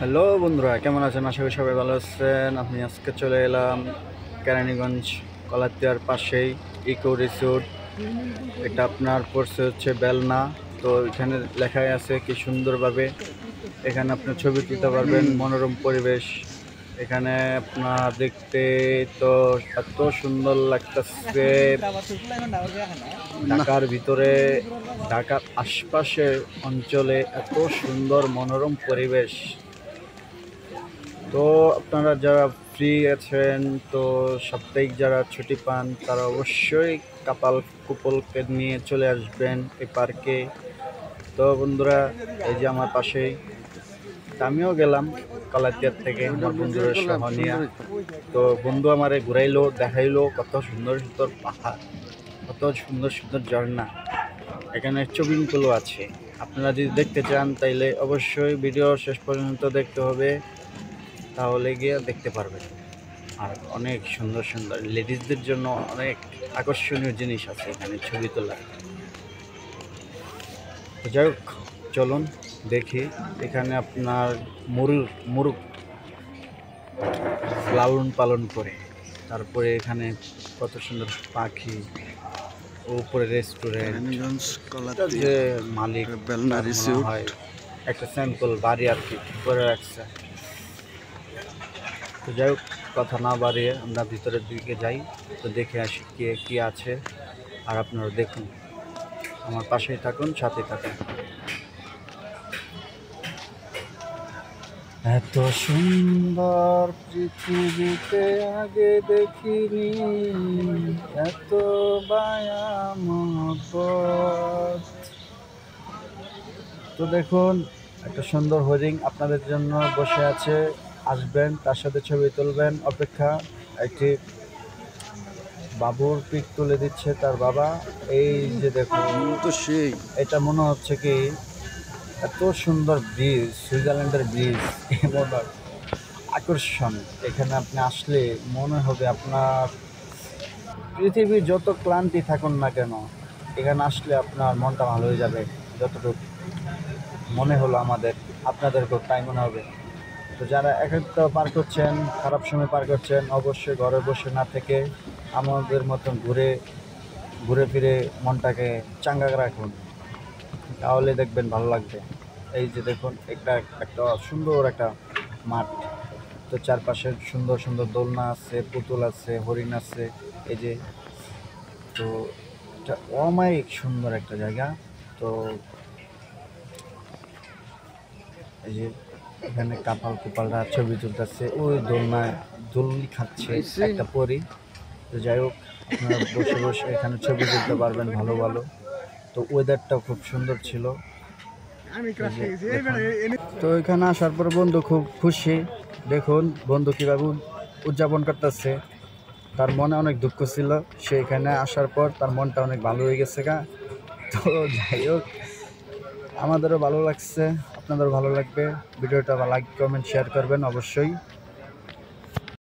Hello বন্ধুরা, কেমন আছেন? আশা করি সবাই ভালো আছেন। আমি আজকে চলে এলাম কেরানীগঞ্জ কলাতিয়ার পাশেই ইকো রিসোর্ট। এটা আপনার পড়ছে হচ্ছে বেলনা। তো এখানে লেখাই আছে কি সুন্দরভাবে এখানে আপনার ছবি তুলতে পারবেন, মনোরম পরিবেশ। এখানে আপনার দেখতে তো এত সুন্দর লাগতেছে। ঢাকার ভিতরে, ঢাকার আশপাশের অঞ্চলে এত সুন্দর মনোরম পরিবেশ। তো আপনারা যারা ফ্রি আছেন, তো সাপ্তাহিক যারা ছুটি পান, তারা অবশ্যই কাপাল কুপলকে নিয়ে চলে আসবেন এই পার্কে। তো বন্ধুরা, এই যে আমার পাশেই, তা আমিও গেলাম কালাতিয়ার থেকে আমার বন্ধুদের সহ নিয়ে। তো বন্ধু আমারে ঘুরাইলো, দেখাইলো কত সুন্দর সুন্দর পাহাড়, কত সুন্দর সুন্দর ঝর্ণা। এখানে সুইমিং পুলও আছে। আপনারা যদি দেখতে চান তাইলে অবশ্যই ভিডিও শেষ পর্যন্ত দেখতে হবে, তাহলে গিয়ে দেখতে পারবেন। আর অনেক সুন্দর সুন্দর লেডিসদের জন্য অনেক আকর্ষণীয় জিনিস আছে এখানে ছবি তোলার। তো যাই হোক, চলুন দেখি। এখানে আপনার মুরগ লালন পালন করে, তারপরে এখানে কত সুন্দর পাখি, উপরে রেস্টুরেন্ট, যে মালিক বেলনা রিসোর্ট হয় একটা স্যাম্পল বাড়ি আর কি করে রাখছে। তো যাই হোক, কথা না বাড়িয়ে আমরা ভিতরের দিকে যাই, তো দেখে আসি কি আছে। আর আপনারা দেখুন, আমার পাশেই থাকুন, সাথে থাকুন। এত সুন্দর পৃথিবীতে আগে দেখিনি, এত মায়া মহব্বত। তো দেখুন, একটা সুন্দর হরিণ আপনাদের জন্য বসে আছে। আসবেন, তার সাথে ছবি তুলবেন। অপেক্ষা, একটি বাবুর পিক তুলে দিচ্ছে তার বাবা। এই যে দেখুন, তো সেই এটা মনে হচ্ছে কি এত সুন্দর ব্রিজ, সুইজারল্যান্ডের ব্রিজ, এমন আকর্ষণ। এখানে আপনি আসলে মনে হবে আপনার পৃথিবীর যত ক্লান্তি থাকুন না কেন, এখানে আসলে আপনার মনটা ভালো হয়ে যাবে। যতটুকু মনে হলো আমাদের, আপনাদেরকেও তাই মনে হবে। তো যারা একান্ত পার করছেন, খারাপ সময় পার করছেন, অবশ্যই ঘরে বসে না থেকে আমাদের মতন ঘুরে ঘুরে ফিরে মনটাকে চাঙ্গা রাখুন, তাহলে দেখবেন ভালো লাগবে। এই যে দেখুন, একটা সুন্দর একটা মাঠ। তো চারপাশে সুন্দর সুন্দর দোলনা আছে, পুতুল আছে, হরিণ আছে। এই যে, তো এটা অমায়িক সুন্দর একটা জায়গা। তো এই যে এখানে কুপালরা ছবি তুলতেছে, ওই দোলনায় দোলনি খাচ্ছে একটা পরি। তো যাই হোক, আপনারা বসে বসে এখানে ছবি তুলতে পারবেন ভালো ভালো। তো ওয়েদারটাও খুব সুন্দর ছিল। তো এখানে আসার পর বন্ধু খুব খুশি। দেখুন বন্ধু কীভাবে উদযাপন করতেছে। তার মনে অনেক দুঃখ ছিল, সে এখানে আসার পর তার মনটা অনেক ভালো হয়ে গেছে গা। তো যাই হোক, আমাদেরও ভালো লাগছে, আপনাদেরও ভালো লাগবে। ভিডিওটা লাইক কমেন্ট শেয়ার করবেন অবশ্যই।